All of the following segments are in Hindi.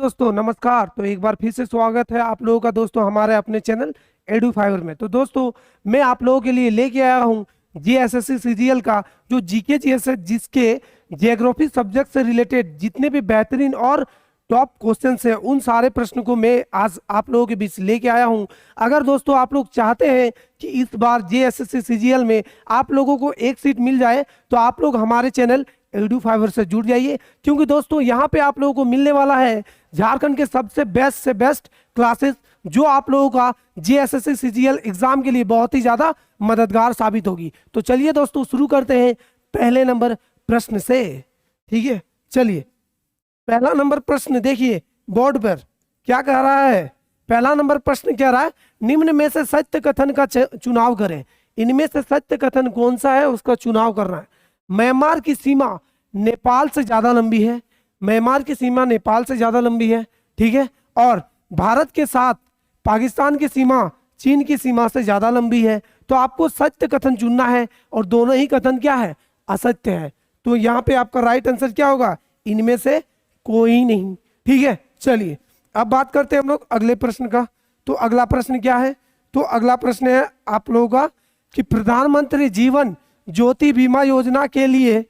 दोस्तों नमस्कार। तो एक बार फिर से स्वागत है आप लोगों का दोस्तों हमारे अपने चैनल एडू फाइवर में। तो दोस्तों मैं आप लोगों के लिए लेके आया हूँ जीएसएससी सीजीएल का जो जीके जीएस है, जिसके जियोग्राफी सब्जेक्ट से रिलेटेड जितने भी बेहतरीन और टॉप क्वेश्चंस है उन सारे प्रश्न को मैं आज आप लोगों के बीच लेके आया हूं। अगर दोस्तों आप लोग चाहते हैं कि इस बार जेएसएससी सीजीएल में आप लोगों को एक सीट मिल जाए तो आप लोग हमारे चैनल एडू फाइवर से जुड़ जाइए, क्योंकि दोस्तों यहां पे आप लोगों को मिलने वाला है झारखंड के सबसे बेस्ट से बेस्ट क्लासेस जो आप लोगों का जेएसएससी सीजीएल एग्जाम के लिए बहुत ही ज्यादा मददगार साबित होगी। तो चलिए दोस्तों शुरू करते हैं पहले नंबर प्रश्न से। ठीक है, चलिए पहला नंबर प्रश्न देखिए बोर्ड पर क्या कह रहा है। पहला नंबर प्रश्न कह रहा है निम्न में से सत्य कथन का चुनाव करें। इनमें से सत्य कथन कौन सा है उसका चुनाव करना है। म्यांमार की सीमा नेपाल से ज्यादा लंबी है। म्यांमार की सीमा नेपाल से ज्यादा लंबी है, ठीक है। और भारत के साथ पाकिस्तान की सीमा चीन की सीमा से ज्यादा लंबी है। तो आपको सत्य कथन चुनना है और दोनों ही कथन क्या है, असत्य है। तो यहाँ पे आपका राइट आंसर क्या होगा, इनमें से कोई नहीं। ठीक है, चलिए अब बात करते हैं हम लोग अगले प्रश्न का। तो अगला प्रश्न क्या है, तो अगला प्रश्न है आप लोगों का कि प्रधानमंत्री जीवन ज्योति बीमा योजना के लिए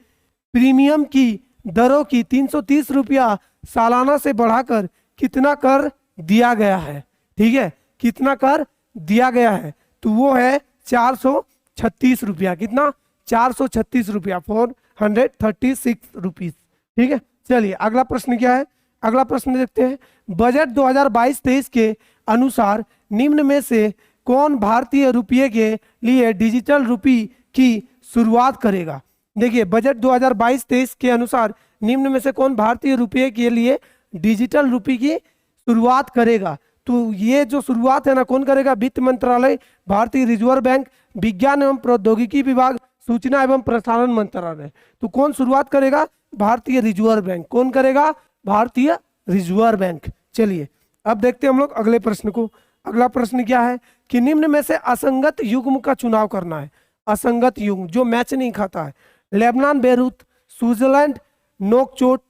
प्रीमियम की दरों की 330 रुपया सालाना से बढ़ाकर कितना कर दिया गया है। ठीक है, कितना कर दिया गया है, तो वो है 436 रुपया। कितना, 436 रुपया, 436 रुपीज। ठीक है, चलिए अगला प्रश्न क्या है। अगला प्रश्न देखते हैं बजट 2022-23 के अनुसार निम्न में से कौन भारतीय रुपये के लिए डिजिटल रुपी की शुरुआत करेगा। देखिए बजट 2022-23 के अनुसार निम्न में से कौन भारतीय रुपये के लिए डिजिटल रुपी की शुरुआत करेगा। तो ये जो शुरुआत है ना कौन करेगा, वित्त मंत्रालय, भारतीय रिजर्व बैंक, विज्ञान एवं प्रौद्योगिकी विभाग, सूचना एवं प्रसारण मंत्रालय। तो कौन शुरुआत करेगा, भारतीय रिजर्व बैंक। कौन करेगा, भारतीय रिजर्व बैंक। चलिए अब देखते हैं हम लोग अगले प्रश्न को। अगला प्रश्न क्या है कि निम्न में से असंगत युग्म का चुनाव करना है। असंगत युग्म जो मैच नहीं खाता है। लेबनान बेरूत, स्विट्जरलैंड नोकचोट,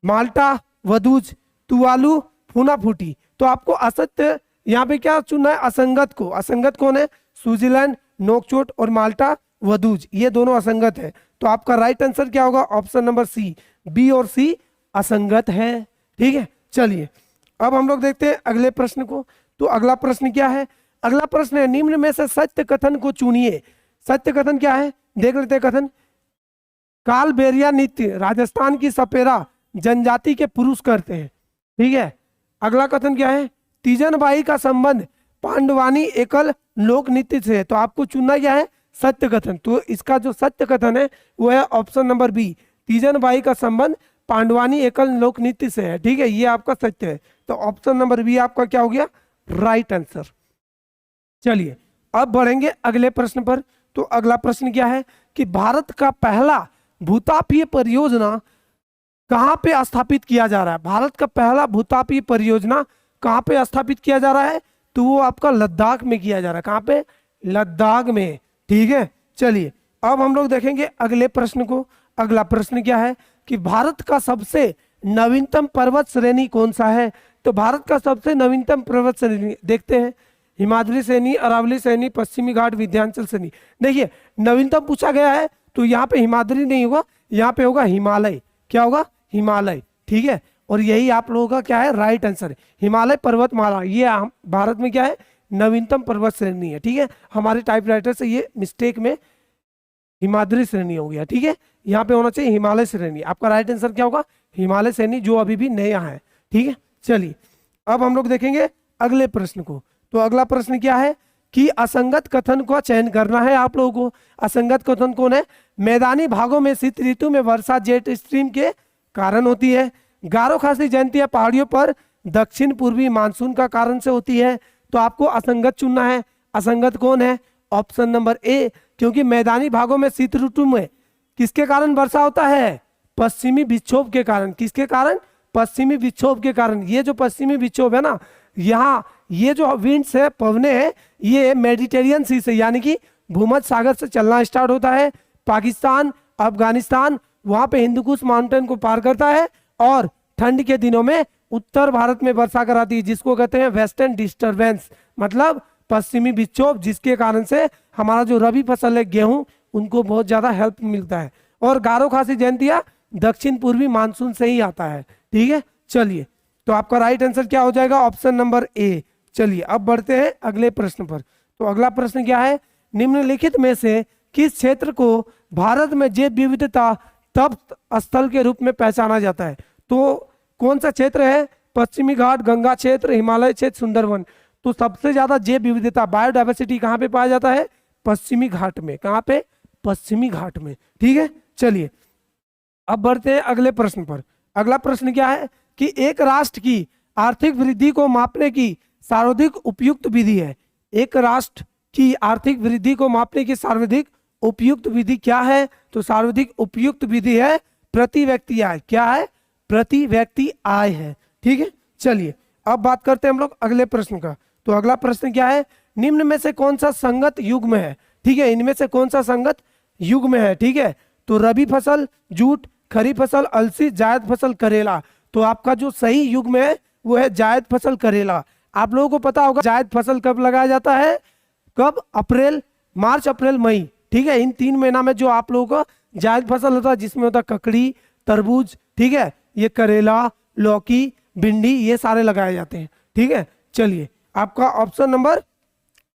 माल्टा वदूज, तुवालू फूनाफूटी। तो आपको असत्य यहाँ पे क्या चुनना है, असंगत को। असंगत कौन है, स्विट्जरलैंड नोकचोट और माल्टा वदूज, ये दोनों असंगत है। तो आपका राइट आंसर क्या होगा, ऑप्शन नंबर सी, बी और सी असंगत है। ठीक है, चलिए अब हम लोग देखते हैं अगले प्रश्न को। तो अगला प्रश्न क्या है, अगला प्रश्न है निम्न में से सत्य कथन को चुनिए। सत्य कथन क्या है, देख लेते हैं कथन। कालबेलिया नृत्य राजस्थान की सपेरा जनजाति के पुरुष करते हैं। ठीक है, अगला कथन क्या है, तीजनबाई का संबंध पांडवानी एकल लोक नृत्य से है। तो आपको चुनना क्या है, सत्य कथन। तो इसका जो सत्य कथन है वो है ऑप्शन नंबर बी, तीजनबाई का संबंध पांडवानी एकल लोक नृत्य से है। ठीक है, ये आपका सत्य है। तो ऑप्शन नंबर बी आपका क्या हो गया, राइट आंसर। चलिए अब बढ़ेंगे अगले प्रश्न पर। तो अगला प्रश्न क्या है कि भारत का पहला भूतापीय परियोजना कहां पे स्थापित किया जा रहा है। भारत का पहला भूतापीय परियोजना कहां पे स्थापित किया जा रहा है, तो वो आपका लद्दाख में किया जा रहा है। कहां पे, लद्दाख में। ठीक है, चलिए अब हम लोग देखेंगे अगले प्रश्न को। अगला प्रश्न क्या है कि भारत का सबसे नवीनतम पर्वत श्रेणी कौन सा है। तो भारत का सबसे नवीनतम पर्वत श्रेणी देखते हैं, हिमाद्री श्रेणी, अरावली श्रेणी, पश्चिमी घाट, विंध्याचल श्रेणी। देखिए नवीनतम पूछा गया है तो यहाँ पे हिमाद्री नहीं होगा, यहाँ पे होगा हिमालय। क्या होगा, हिमालय। ठीक है, और यही आप लोगों का क्या है, राइट आंसर है, हिमालय पर्वतमाला। ये भारत में क्या है, नवीनतम पर्वत श्रेणी है। ठीक है, हमारे टाइपराइटर से ये मिस्टेक में हिमाद्री श्रेणी हो गया। ठीक है, यहाँ पे होना चाहिए हिमालय श्रेणी। आपका राइट आंसर क्या होगा, हिमालय श्रेणी, जो अभी भी नया है। ठीक है, चलिए अब हम लोग देखेंगे अगले प्रश्न को। तो अगला प्रश्न क्या है कि असंगत कथन का चयन करना है आप लोगों को। असंगत कथन कौन है, मैदानी भागों में शीत ऋतु में वर्षा जेट स्ट्रीम के कारण होती है। गारो खासी जयंतियां पहाड़ियों पर दक्षिण पूर्वी मानसून का कारण से होती है। तो आपको असंगत चुनना है। असंगत कौन है, ऑप्शन नंबर ए, क्योंकि मैदानी भागों में शीत ऋतु में किसके कारण वर्षा होता है, पश्चिमी विक्षोभ के कारण। किसके कारण, पश्चिमी विक्षोभ के कारण। ये जो पश्चिमी विक्षोभ है ना, यहाँ ये जो विंड्स है, पवने हैं, ये मेडिटेरियन सी से यानी कि भूमध्य सागर से चलना स्टार्ट होता है। पाकिस्तान, अफगानिस्तान, वहां पे हिंदुकुश माउंटेन को पार करता है और ठंड के दिनों में उत्तर भारत में वर्षा कराती है, जिसको कहते हैं वेस्टर्न डिस्टरबेंस, मतलब पश्चिमी विक्षोभ, जिसके कारण से हमारा जो रबी फसल है गेहूं, उनको बहुत ज्यादा हेल्प मिलता है। और गारो खासी जयंतिया दक्षिण पूर्वी मानसून से ही आता है। ठीक है, चलिए, तो आपका राइट आंसर क्या हो जाएगा? Option number A. चलिए अब बढ़ते हैं अगले प्रश्न पर। तो अगला प्रश्न क्या है? निम्नलिखित में से किस क्षेत्र को भारत में जैव विविधता तप्त स्थल के रूप में पहचाना जाता है? तो कौन सा क्षेत्र है? पश्चिमी घाट, गंगा क्षेत्र, हिमालय क्षेत्र, सुंदरवन। तो सबसे ज्यादा जैव विविधता, बायोडाइवर्सिटी कहाँ पे पाया जाता है? पश्चिमी घाट में। कहाँ पे? पश्चिमी घाट में। ठीक है, चलिए अब बढ़ते हैं अगले प्रश्न पर। अगला प्रश्न क्या है कि एक राष्ट्र की आर्थिक वृद्धि को मापने की सर्वाधिक उपयुक्त विधि है। एक राष्ट्र की आर्थिक वृद्धि को मापने की सर्वाधिक उपयुक्त विधि क्या है? तो सर्वाधिक उपयुक्त विधि है प्रति व्यक्ति आय। क्या है? प्रति व्यक्ति आय है। ठीक है, चलिए अब बात करते हैं हम लोग अगले प्रश्न का। तो अगला प्रश्न क्या है? निम्न में से कौन सा संगत युग्म है? ठीक है, इनमें से कौन सा संगत युग्म है? ठीक है, तो रबी फसल जूट, खरीफ फसल अलसी, जायद फसल करेला। तो आपका जो सही युग्म है वो है जायद फसल करेला। आप लोगों को पता होगा जायद फसल कब लगाया जाता है? कब? अप्रैल, मार्च, अप्रैल, मई। ठीक है, इन 3 महीना में जो आप लोगों का जायद फसल होता है, जिसमें होता है ककड़ी, तरबूज, ठीक है, ये करेला, लौकी, भिंडी, ये सारे लगाए जाते हैं। ठीक है, चलिए आपका option number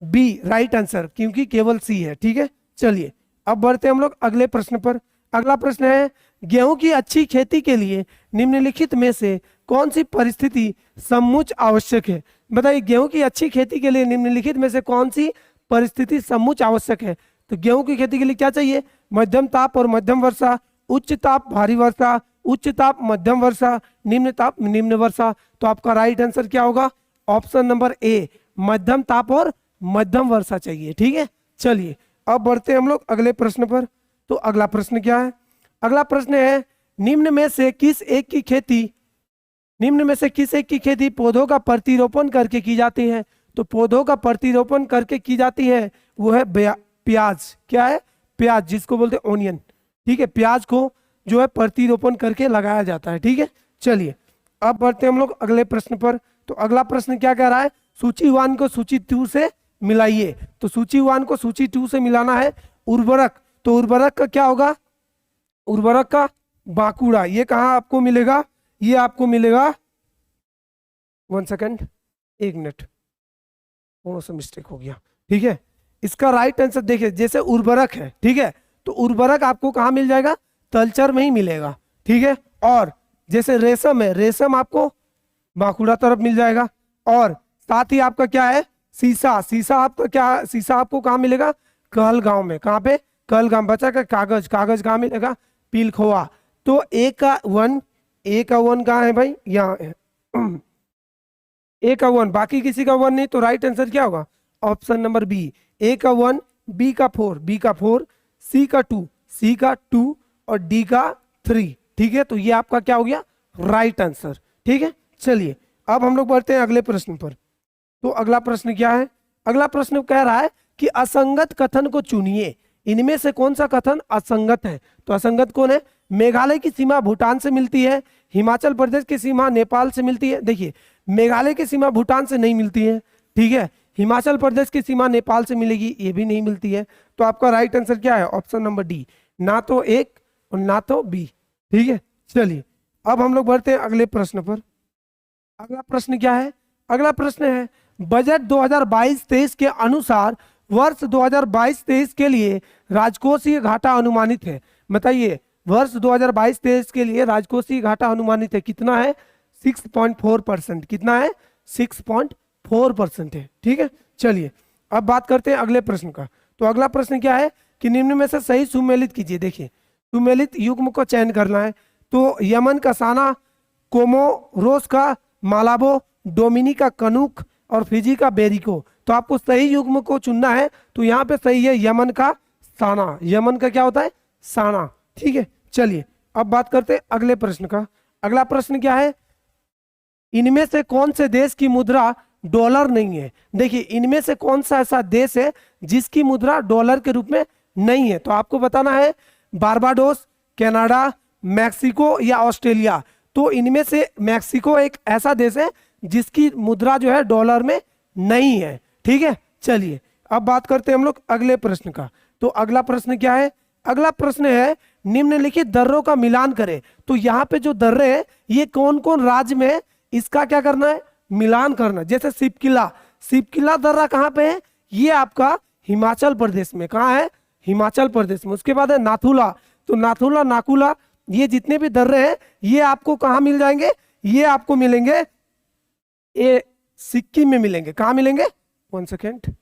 B right answer, क्योंकि केवल सी है। ठीक है, चलिए अब बढ़ते हैं हम लोग अगले प्रश्न पर। अगला प्रश्न है गेहूं की अच्छी खेती के लिए निम्नलिखित में से कौन सी परिस्थिति समुच्च आवश्यक है? बताइए, गेहूं की अच्छी खेती के लिए निम्नलिखित में से कौन सी परिस्थिति समुच्च आवश्यक है? तो गेहूं की खेती के लिए क्या चाहिए? मध्यम ताप और मध्यम वर्षा, उच्च ताप भारी वर्षा, उच्च ताप मध्यम वर्षा, निम्न ताप निम्न वर्षा। तो आपका राइट आंसर क्या होगा? ऑप्शन नंबर ए, मध्यम ताप और मध्यम वर्षा चाहिए। ठीक है, चलिए अब बढ़ते हैं हम लोग अगले प्रश्न पर। तो अगला प्रश्न क्या है? अगला प्रश्न है निम्न में से किस एक की खेती पौधों का प्रतिरोपण करके की जाती है? तो पौधों का प्रतिरोपण करके की जाती है वो है प्याज। क्या है? प्याज, जिसको बोलते हैं ओनियन। ठीक है, प्याज को जो है प्रतिरोपण करके लगाया जाता है। ठीक है, चलिए अब बढ़ते हैं हम लोग अगले प्रश्न पर। तो अगला प्रश्न क्या कह रहा है? सूची 1 को सूची 2 से मिलाइए। तो सूची 1 को सूची 2 से मिलाना है। उर्वरक, तो उर्वरक का क्या होगा? उर्वरक का बाकुड़ा। ये कहाँ आपको मिलेगा? ये आपको मिलेगा, 1 सेकेंड, 1 मिनट, थोड़ा सा मिस्टेक हो गया। ठीक है, इसका राइट आंसर देखिए, जैसे उर्वरक है, ठीक है, तो उर्वरक आपको कहाँ मिल जाएगा? तलचर में ही मिलेगा। ठीक है, और जैसे रेशम है, रेशम आपको बाकुड़ा तरफ मिल जाएगा। और साथ ही आपका क्या है? सीसा, सीसा आपका क्या? सीसा आपको कहाँ मिलेगा? कहलगांव में। कहाँ पे? कहलगांव। बचा का कागज, कागज कहाँ मिलेगा? पीलखोआ। तो ए का वन कहाँ है भाई? यहाँ है ए का 1, बाकी किसी का 1 नहीं। तो राइट आंसर क्या होगा? ऑप्शन नंबर बी, ए का 1, बी का 4, सी का 2 और डी का 3। ठीक है, तो ये आपका क्या हो गया? Right answer. ठीक है, चलिए अब हम लोग बढ़ते हैं अगले प्रश्न पर। तो अगला प्रश्न क्या है? अगला प्रश्न कह रहा है कि असंगत कथन को चुनिए। इनमें से कौन सा कथन असंगत है? तो असंगत कौन है? मेघालय की सीमा भूटान से मिलती है, हिमाचल प्रदेश की सीमा नेपाल से मिलती है। देखिए, मेघालय की सीमा भूटान से नहीं मिलती है। ठीक है, हिमाचल प्रदेश की सीमा नेपाल से मिलेगी, ये भी नहीं मिलती है। तो आपका राइट आंसर क्या है? ऑप्शन नंबर डी, ना तो एक और ना तो बी। ठीक है, चलिए अब हम लोग बढ़ते हैं अगले प्रश्न पर। अगला प्रश्न क्या है? अगला प्रश्न है बजट 2022-23 के अनुसार वर्ष 2022-23 के लिए राजकोषीय घाटा अनुमानित है। बताइए, वर्ष 2022-23 के लिए राजकोषीय घाटा अनुमानित है कितना है? 6.4%। कितना है? 6.4% है। ठीक है, चलिए अब बात करते हैं अगले प्रश्न का। तो अगला प्रश्न क्या है कि निम्न में से सही सुमेलित कीजिए। देखिए, सुमेलित युग्म को चयन करना है। तो यमन का साना, कोमोरोस का मालाबो, डोमिनिका कनूक और फिजी का बेरिको। तो आपको सही युग्म को चुनना है। तो यहाँ पे सही है यमन का साना। यमन का क्या होता है? साना। ठीक है, चलिए अब बात करते हैं अगले प्रश्न का। अगला प्रश्न क्या है? इनमें से कौन से देश की मुद्रा डॉलर नहीं है? देखिए, इनमें से कौन सा ऐसा देश है जिसकी मुद्रा डॉलर के रूप में नहीं है? तो आपको बताना है बारबाडोस, कनाडा, मैक्सिको या ऑस्ट्रेलिया। तो इनमें से मैक्सिको एक ऐसा देश है जिसकी मुद्रा जो है डॉलर में नहीं है। ठीक है, चलिए अब बात करते हैं हम लोग अगले प्रश्न का। तो अगला प्रश्न क्या है? अगला प्रश्न है निम्नलिखित दर्रों का मिलान करें। तो यहाँ पे जो दर्रे हैं ये कौन कौन राज्य में है, इसका क्या करना है? मिलान करना। जैसे सिपकिला, सिपकिला दर्रा कहाँ पे है? ये आपका हिमाचल प्रदेश में। कहाँ है? हिमाचल प्रदेश में। उसके बाद है नाथुला, तो नाथुला, नाकुला, ये जितने भी दर्रे हैं ये आपको कहाँ मिल जाएंगे? ये आपको मिलेंगे ये सिक्किम में मिलेंगे। कहाँ मिलेंगे? 1 सेकेंड,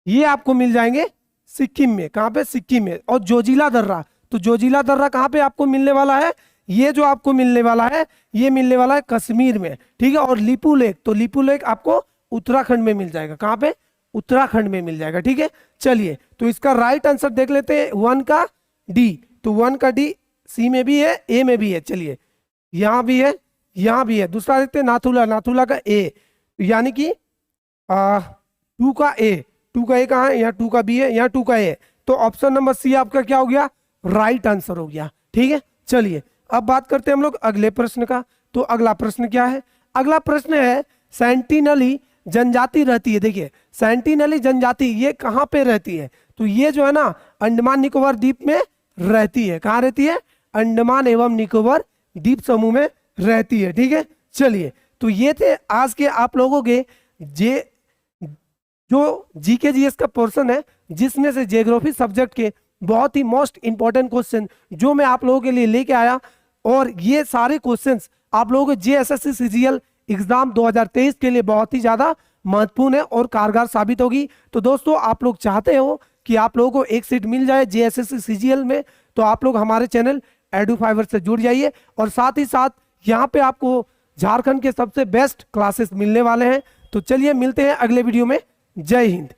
ये आपको मिल जाएंगे सिक्किम में। कहाँ पे? सिक्किम में। और जोजिला दर्रा, तो जोजिला दर्रा कहाँ पे आपको मिलने वाला है? ये जो आपको मिलने वाला है ये मिलने वाला है कश्मीर में। ठीक है, और लिपू लेक, तो लिपू लेक आपको उत्तराखंड में मिल जाएगा। कहाँ पे? उत्तराखंड में मिल जाएगा। ठीक है, चलिए तो इसका राइट आंसर देख लेते हैं 1 का डी। तो 1 का डी सी में भी है, ए में भी है। चलिए यहाँ भी है, यहाँ भी है। दूसरा देखते हैं नाथुला, नाथुला का ए, यानी कि 2 का ए, 2 का ए कहाँ है? यहाँ 2 का बी है, यहाँ 2 का ए। तो ऑप्शन नंबर सी आपका क्या हो गया? राइट आंसर हो गया। ठीक है, चलिए अब बात करते हैं हम लोग अगले प्रश्न का। तो अगला प्रश्न क्या है? अगला प्रश्न है सेंटिनली जनजाति रहती है। देखिए सेंटिनली जनजाति ये कहाँ पे रहती है? तो ये जो है ना अंडमान निकोबार द्वीप में रहती है। कहाँ रहती है? अंडमान एवं निकोबार द्वीप समूह में रहती है। ठीक है, चलिए तो ये थे आज के आप लोगों के जो जीके जीएस का पोर्शन है, जिसमें से ज्योग्राफी सब्जेक्ट के बहुत ही मोस्ट इंपॉर्टेंट क्वेश्चन जो मैं आप लोगों के लिए लेके आया। और ये सारे क्वेश्चंस आप लोगों के जेएसएससी सीजीएल एग्जाम 2023 के लिए बहुत ही ज्यादा महत्वपूर्ण है और कारगर साबित होगी। तो दोस्तों आप लोग चाहते हो कि आप लोगों को एक सीट मिल जाए जेएसएससी सीजीएल में, तो आप लोग हमारे चैनल एडू फाइवर से जुड़ जाइए। और साथ ही साथ यहाँ पे आपको झारखंड के सबसे बेस्ट क्लासेस मिलने वाले हैं। तो चलिए मिलते हैं अगले वीडियो में। जय हिंद।